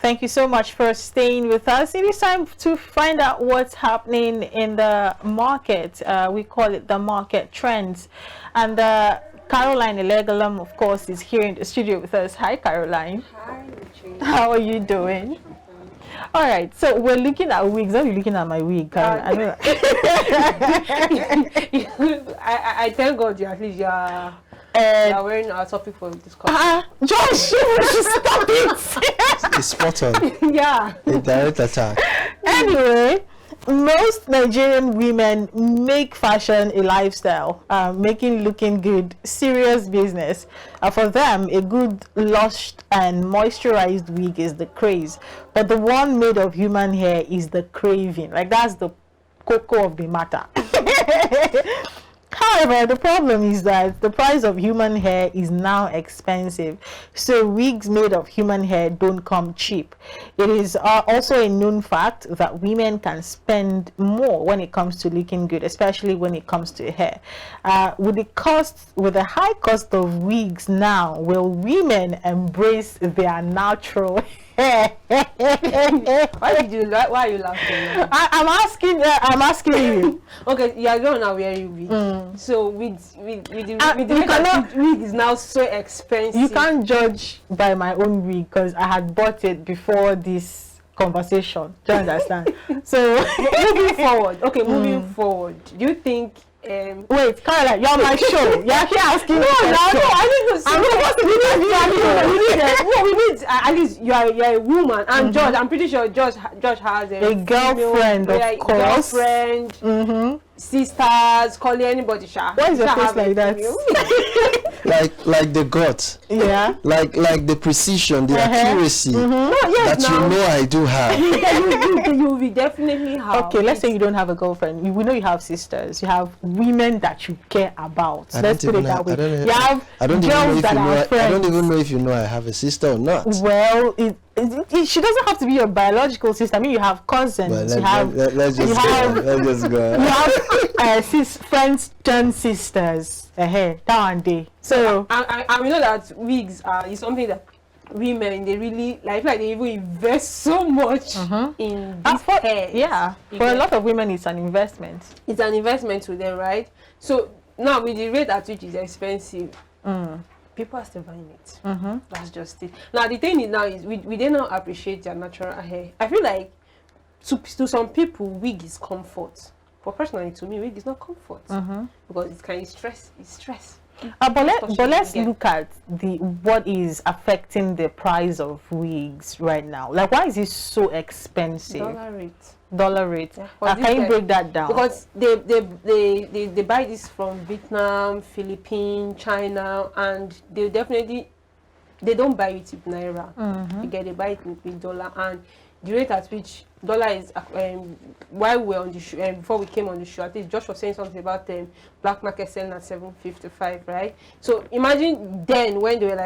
Thank you so much for staying with us. It is time to find out what's happening in the market. We call it the market trends. And Caroline Elegalum, of course, is here in the studio with us. Hi, Caroline. Hi, Richie. How are you doing? All right, so we're looking at wigs. Are you looking at my wig, Caroline? I thank God you at least you are wearing our topic for discussion. Josh, you should stop it. It's spot on. Yeah. A direct attack. Anyway, most Nigerian women make fashion a lifestyle, making looking good serious business. For them, a good lush and moisturized wig is the craze, but the one made of human hair is the craving. Like, that's the cocoa of the matter. However, the problem is that the price of human hair is now expensive, so wigs made of human hair don't come cheap. It is also a known fact that women can spend more when it comes to looking good, especially when it comes to hair. With the high cost of wigs now, will women embrace their natural hair? Why are you laughing? I'm asking you. Okay, you are going now wearing wig. So wig is now so expensive. You can't judge by my own wig because I had bought it before this conversation. Do you understand? So moving forward. Okay, moving forward. Do you think wait, Caroline, you're on my show. You're actually asking me. I need to say. We need at least you're a woman, and George. I'm pretty sure George has a girlfriend, of course. Girlfriend, sisters, calling anybody. Why is your face like that? like the gut. Yeah. Like the precision, the accuracy that you know I do have. You will definitely have. Okay, let's say you don't have a girlfriend. We know you have sisters. You have women that you care about. Let's put it that way. You have girls that are friends. I don't even know if you know I have a sister or not. Well, she doesn't have to be your biological sister. I mean, you have cousins. Well, let's just go. You have friends turned sisters. That one day. So and we know that wigs is something that women, they really like they even invest so much in this hair. Yeah, for a lot of women, it's an investment. It's an investment to them, right? So now with the rate at which it's expensive, people are still buying it. That's just it. Now the thing is now is we do not appreciate their natural hair. I feel like to some people, wig is comfort. But personally, to me, wig is not comfort because it's kind of stress. It's stress. But let's look at what is affecting the price of wigs right now. Like, why is it so expensive? Dollar rate. Yeah. Can you break that down? Because they buy this from Vietnam, Philippines, China, and they don't buy it with naira. They buy it with dollar, and the rate at which dollar is while we're on the show before we came on the show, I think Josh was saying something about black market selling at 755, right? So imagine then when they were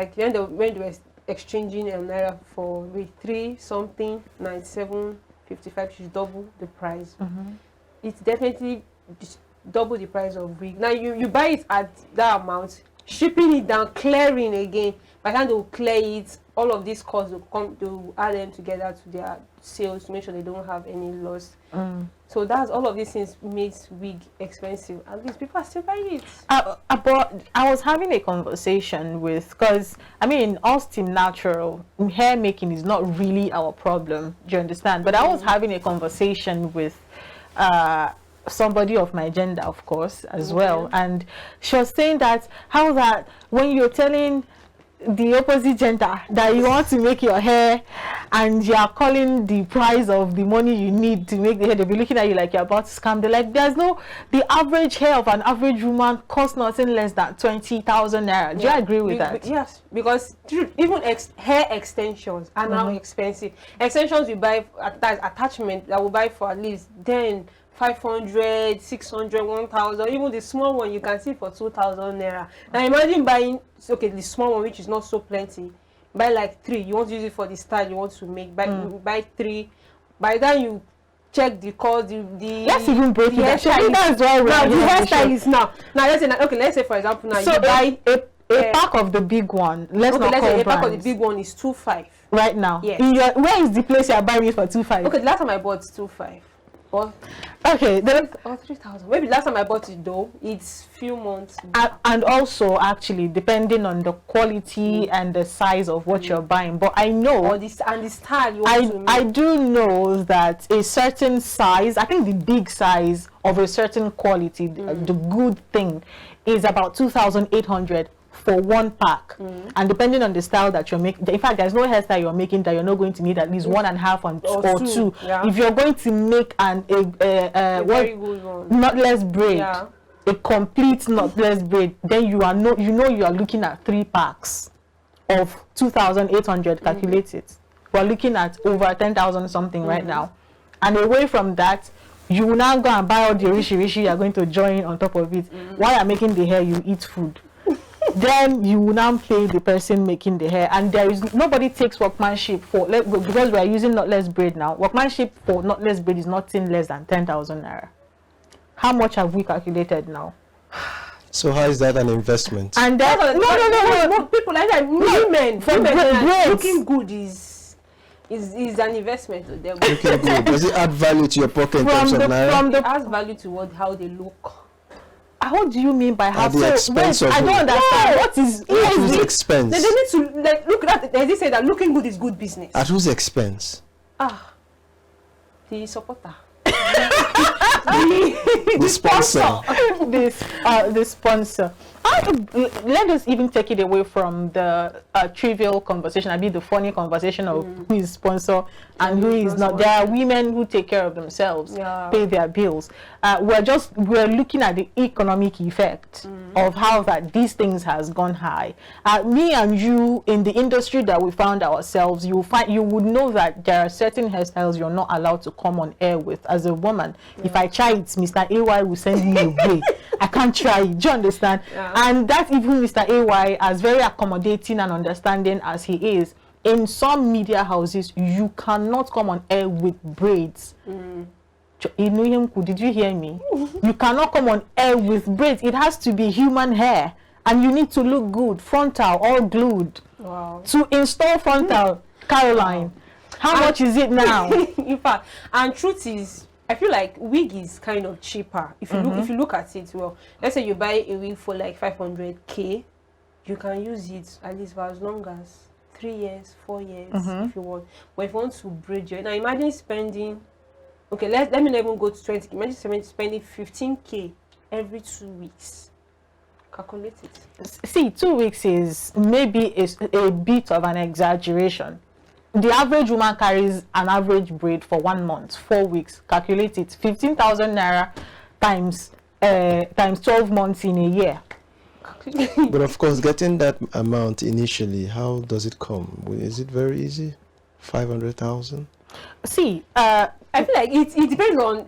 when they were exchanging naira for with 3 something 97.55, which is double the price. It's definitely double the price of wig. Now you buy it at that amount, shipping it down, clearing again. By the time they will clear it, all of these costs will come to add them together to their sales to make sure they don't have any loss. So that's all of these things makes wig expensive. At least people are still buying it. But I was having a conversation because I mean, Austin natural hair making is not really our problem. Do you understand? But I was having a conversation with somebody of my gender, of course, as well, and she was saying that how that when you're telling the opposite gender that you want to make your hair and you are calling the price of the money you need to make the hair, they'll be looking at you like you're about to scam. They're like, the average hair of an average woman costs nothing less than 20,000 naira. Do you agree with that? Yes, because even hair extensions are now expensive. Extensions we buy attachment that we buy for at least 500, 600, 1,000, even the small one you can see for 2,000 naira. Now imagine buying the small one, which is not so plenty. Buy like 3. You want to use it for the style you want to make. Buy 3. By then you check the cost. Let's even break it down. That's why we're the hairstylist now. Let's say for example now you buy a pack of the big one. Let's say a pack of the big one is 2.5. right now? Yes. Where is the place you are buying it for 2.5? Okay, the last time I bought 2.5. Or Okay, then 3,000. Maybe last time I bought it though, it's few months back. and also actually depending on the quality and the size of what you're buying. But I know Or this and the style you want to make. I do know that a certain size, I think the big size of a certain quality, the good thing, is about 2,800 for one pack. And depending on the style that you're making, in fact, there's no hairstyle you're making that you're not going to need at least 1.5 or two. Yeah. If you're going to make a very good one. knotless braid, Yeah. a complete knotless braid, then you are you are looking at 3 packs of 2,800. Calculate it. We're looking at over 10,000 something right now. And away from that, you will now go and buy all the rishi you are going to join on top of it. While you're making the hair, you eat food. Then you will now pay the person making the hair, and there is nobody takes workmanship for, because we are using knotless braid now. Workmanship for knotless braid is nothing less than 10,000 naira. How much have we calculated now? So how is that an investment? And then No, people like that. Women braids. looking good is an investment to them. Looking good. Does it add value to your pocket in terms of naira? It adds value to how they look. What do you mean by how? At the expense of I don't understand. What is At whose expense? They need to look at. They say that looking good is good business. At whose expense? The supporter. The sponsor. The sponsor. Let us even take it away from the trivial conversation. I mean, the funny conversation of who is sponsor and who is not. There are women who take care of themselves, pay their bills. We're looking at the economic effect of how that these things has gone high. Me and you in the industry that we found ourselves, you would know that there are certain hairstyles you're not allowed to come on air with as a woman. If I try it, Mr. AY will send me away. I can't try it. Do you understand? And that even Mr. AY, as very accommodating and understanding as he is, in some media houses, you cannot come on air with braids. Did you hear me? You cannot come on air with braids. It has to be human hair. And you need to look good, frontal, all glued. Wow. To install frontal, Caroline, how much is it now? In fact, and truth is, I feel like wig is kind of cheaper. If you look at it well, let's say you buy a wig for like 500k, you can use it at least for as long as 3 years, 4 years if you want. But if you want to braid your, now imagine spending, okay, let me not even go to 20k. Imagine spending 15k every 2 weeks. Calculate it. See, 2 weeks is maybe a bit of an exaggeration. The average woman carries an average braid for 1 month, 4 weeks. Calculate it. 15,000 naira times 12 months in a year. But of course, getting that amount initially, how does it come? Is it very easy? 500,000? See, I feel like it depends on,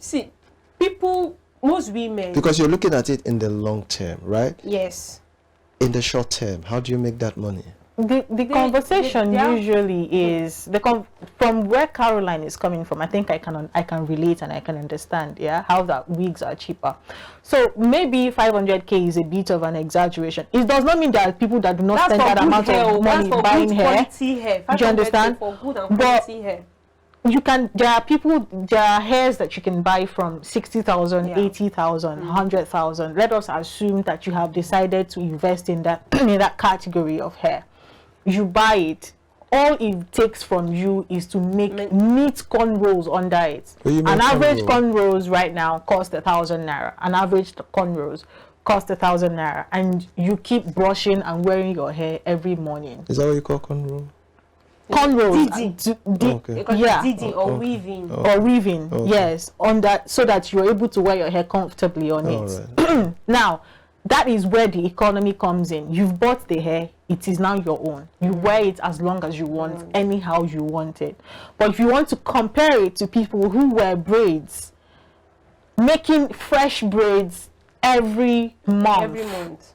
people, most women. Because you're looking at it in the long term, right? Yes. In the short term, how do you make that money? The conversation usually is from where Caroline is coming from. I think I can relate and I can understand, how that wigs are cheaper. So maybe 500k is a bit of an exaggeration. It does not mean there are people that do not spend that amount of money buying hair. Do you understand? For good and quality hair. There are hairs that you can buy from 60,000, 80,000, 100,000. Let us assume that you have decided to invest in that in that category of hair. You buy it. All it takes from you is to make neat cornrows under it. An average cornrows right now cost 1,000 naira. An average cornrows cost 1,000 naira, and you keep brushing and wearing your hair every morning. Is that what you call cornrow? Cornrows, Didi or weaving. Or weaving, yes, on that, so that you're able to wear your hair comfortably on it. Right. Now, that is where the economy comes in. You've bought the hair, it is now your own. You wear it as long as you want, anyhow you want it. But if you want to compare it to people who wear braids, making fresh braids every month.